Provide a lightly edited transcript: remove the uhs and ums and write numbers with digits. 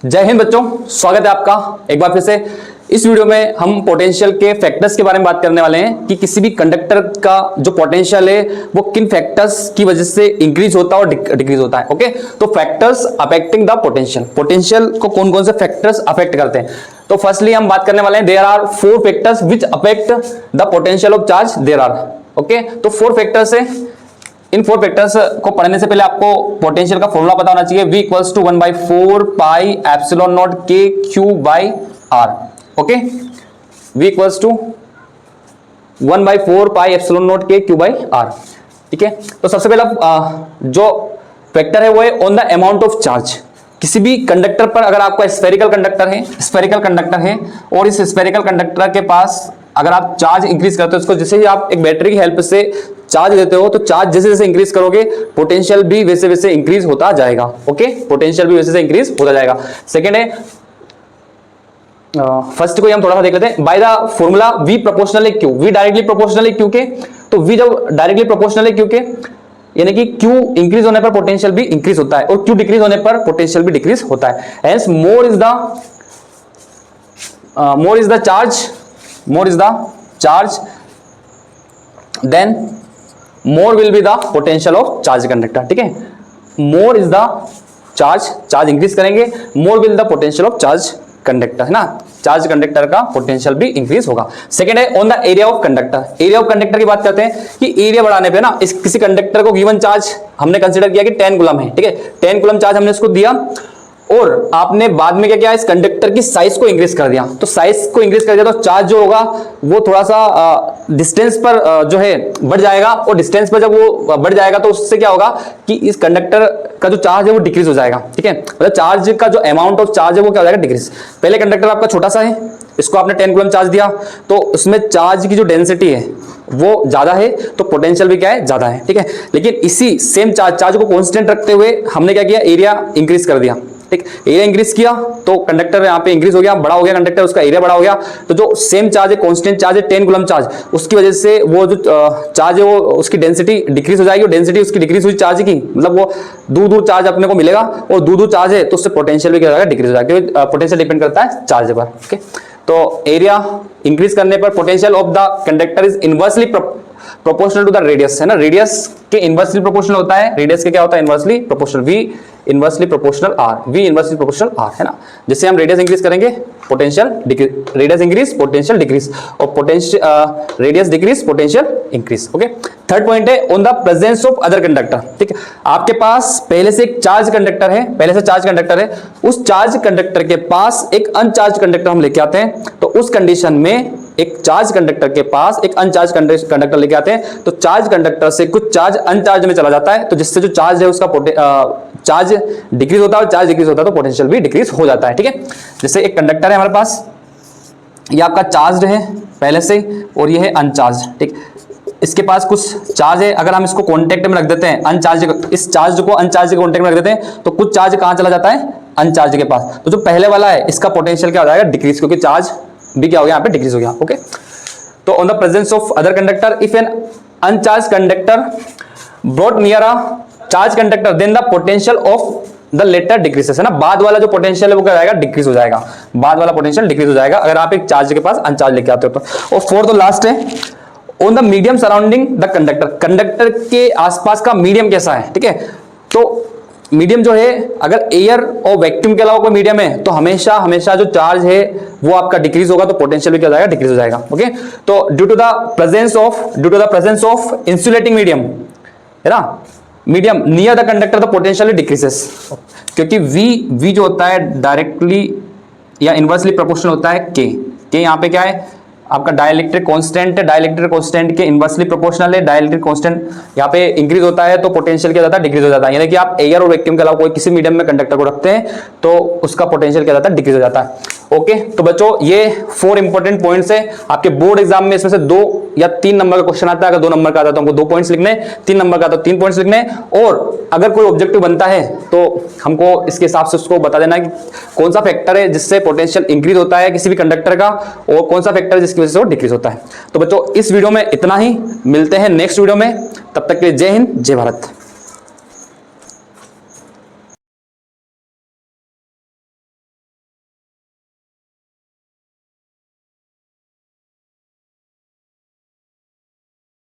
जय हिंद बच्चों, स्वागत है आपका एक बार फिर से। इस वीडियो में हम पोटेंशियल के फैक्टर्स के बारे में बात करने वाले हैं कि किसी भी कंडक्टर का जो पोटेंशियल है वो किन फैक्टर्स की वजह से इंक्रीज होता है और डिक्रीज होता है। ओके, तो factors affecting the potential, potential को कौन कौन से फैक्टर्स अफेक्ट करते हैं। तो फर्स्टली हम बात करने वाले हैं there are 4 factors which affect the potential of charge there are. Okay, तो 4 फैक्टर्स है। इन 4 फैक्टर्स को पढ़ने से पहले आपको पोटेंशियल का फॉर्मूला पता होना चाहिए। V equals to 1/4 pi epsilon naught K Q by R। Okay, V equals to 1/4 pi epsilon naught K Q by R। ठीक है, तो सबसे पहला जो फैक्टर है वो है on the amount of charge. किसी भी कंडक्टर पर अगर आपका स्फेरिकल कंडक्टर है और इस स्फेरिकल कंडक्टर के पास अगर आप चार्ज इंक्रीज करते हो उसको, जैसे ही आप एक बैटरी की हेल्प से चार्ज देते हो तो चार्ज जैसे जैसे इंक्रीज करोगे पोटेंशियल भी वैसे वैसे इंक्रीज होता जाएगा। ओके, पोटेंशियल भी वैसे वैसे इंक्रीज होता जाएगा। सेकंड है, फर्स्ट को हम थोड़ा सा देख लेते हैं। By the formula V proportional है Q, V डायरेक्टली प्रोपोर्शनल है Q के, तो V जब डायरेक्टली प्रोपोर्शनल है Q के यानी कि Q इंक्रीज होने पर पोटेंशियल भी इंक्रीज होता है और Q डिक्रीज होने पर पोटेंशियल भी डिक्रीज होता है। Hence more is the charge then more will be the potential of charge conductor. ठीक है, more is the charge increase करेंगे, more will the potential of charge conductor, है ना। चार्ज कंडक्टर का पोटेंशियल भी इंक्रीज होगा। सेकंड है on the area of conductor. Area of conductor की बात करते हैं कि एरिया बढ़ाने पे ना इस किसी कंडक्टर को गिवन चार्ज हमने कंसीडर किया कि 10 कूलम है। ठीक है, 10 कूलम चार्ज हमने इसको दिया और आपने बाद में क्या किया, इस कंडक्टर की साइज को इंक्रीज कर दिया। तो साइज को इंक्रीज कर दिया तो चार्ज जो होगा वो थोड़ा सा डिस्टेंस पर जो है बढ़ जाएगा और डिस्टेंस पर जब वो बढ़ जाएगा तो उससे क्या होगा कि इस कंडक्टर का जो चार्ज है वो डिक्रीज हो जाएगा। ठीक है, मतलब चार्ज का जो अमाउंट ऑफ चार्ज है वो क्या हो जाएगा, डिक्रीज। पहले कंडक्टर आपका छोटा सा है, इसको आपने 10 कूलम चार्ज दिया तो उसमें चार्ज की जो डेंसिटी है वो ज्यादा है तो पोटेंशियल भी क्या है, ज्यादा है। ठीक है, लेकिन इसी सेम चार्ज को कांस्टेंट रखते हुए हमने क्या किया, एरिया इंक्रीज कर दिया। ठीक, एरिया इंक्रीज किया तो कंडक्टर यहाँ पे इंक्रीज हो गया, बड़ा हो गया कंडक्टर, उसका एरिया बड़ा हो गया। तो जो सेम चार्ज है, कांस्टेंट चार्ज है 10 कूलम चार्ज, उसकी वजह से वो जो चार्ज है वो उसकी डेंसिटी डिक्रीज हो जाएगी और डेंसिटी उसकी डिक्रीज हुई चार्ज की, मतलब वो दूर दूर चार्ज अपने को मिलेगा और दूर दूर चार्ज है तो उससे पोटेंशियल भी क्या हो जाएगा, डिक्रीज हो जाएगा, क्योंकि पोटेंशियल डिपेंड करता है चार्ज पर। ओके, तो एरिया इंक्रीज करने पर potential of the conductor is inversely proportional to the radius, है ना। रेडियस के इनवर्सली प्रोपोर्शनल होता है, रेडियस के क्या होता है, inversely proportional. V inversely proportional R, V inversely proportional R, है ना। जैसे हम रेडियस इंक्रीज करेंगे potential decrease, radius increase potential decrease और potential radius decrease potential increase. Okay, third point है on the presence of other conductor. ठीक है, आपके पास पहले से एक चार्ज कंडक्टर है, उस चार्ज कंडक्टर के पास एक अनचार्ज कंडक्टर हम लेके आते हैं, तो उस कंडीशन में एक चार्ज कंडक्टर के पास एक अनचार्ज कंडक्टर लेके आते हैं तो चार्ज कंडक्टर से कुछ चार्ज अनचार्ज में चला जाता है, तो जिससे जो चार्ज है उसका चार्ज डिक्रीज होता है और चार्ज डिक्रीज होता है तो पोटेंशियल भी डिक्रीज हो जाता है। ठीक है, जैसे एक कंडक्टर है हमारे पास, ये आपका चार्ज है पहले से और ये है अनचार्ज। ठीक, इसके पास कुछ चार्ज है, अगर हम इसको कांटेक्ट में रख देते हैं अनचार्ज, इस चार्ज को अनचार्ज के कांटेक्ट में रख देते हैं तो कुछ चार्ज कहां चला जाता है, अनचार्ज के पास। तो जो पहले वाला है इसका पोटेंशियल क्या हो जाएगा, डिक्रीज, क्योंकि चार्ज भी क्या हो गया, यहाँ पे डिक्रीज हो गया। ओके, तो on the presence of other conductor if an uncharged conductor brought near a charged conductor then the potential of the latter decreases, है ना। बाद वाला जो पोटेंशियल है वो क्या हो जाएगा, डिक्रीज हो जाएगा, बाद वाला पोटेंशियल डिक्रीज हो जाएगा अगर आप एक चार्ज के पास अनचार्ज लेके आते हो तो। और फोर्थ और लास्ट है on the medium surrounding the conductor, conductor के आसपास का मीडियम कैसा है। ठीक है, तो मीडियम जो है अगर एयर और वैक्यूम के अलावा कोई मीडियम है तो हमेशा जो चार्ज है वो आपका डिक्रीज होगा तो पोटेंशियल भी क्या हो जाएगा, डिक्रीज हो जाएगा। ओके, तो due to the presence of insulating medium, है ना, medium near the conductor the potential decreases, क्योंकि V जो होता है डायरेक्टली या इनवर्सली प्रोपोर्शनल होता है K यहाँ पे क्या है आपका डाइलेक्ट्रिक कांस्टेंट है, डाइलेक्ट्रिक कांस्टेंट के इनवर्सली प्रोपोर्शनल है। डाइलेक्ट्रिक कांस्टेंट यहाँ पे इंक्रीज होता है तो पोटेंशियल क्या जाता है, डिक्रीज हो जाता है। यानी कि आप एयर और वैक्यूम के अलावा कोई किसी मीडियम में कंडक्टर को रखते हैं तो उसका पोटेंशियल क्या जाता है, डिक्रीज हो जाता है। ओके, तो बच्चों ये 4 इंपॉर्टेंट पॉइंट्स है आपके बोर्ड एग्जाम में, इसमें से 2 या 3 नंबर का क्वेश्चन आता है। अगर 2 नंबर का आता है तो हमको 2 पॉइंट्स लिखने, 3 नंबर का आता है 3 पॉइंट्स लिखने, और अगर कोई ऑब्जेक्टिव बनता है तो हमको इसके हिसाब से उसको बता देना कि कौन सा फैक्टर है जिससे पोटेंशियल इंक्रीज होता है किसी भी कंडक्टर का और कौन सा फैक्टर है जिसकी वजह से वो डिक्रीज होता है। तो बच्चों इस वीडियो में इतना ही, मिलते हैं नेक्स्ट वीडियो में, तब तक के लिए जय हिंद जय भारत।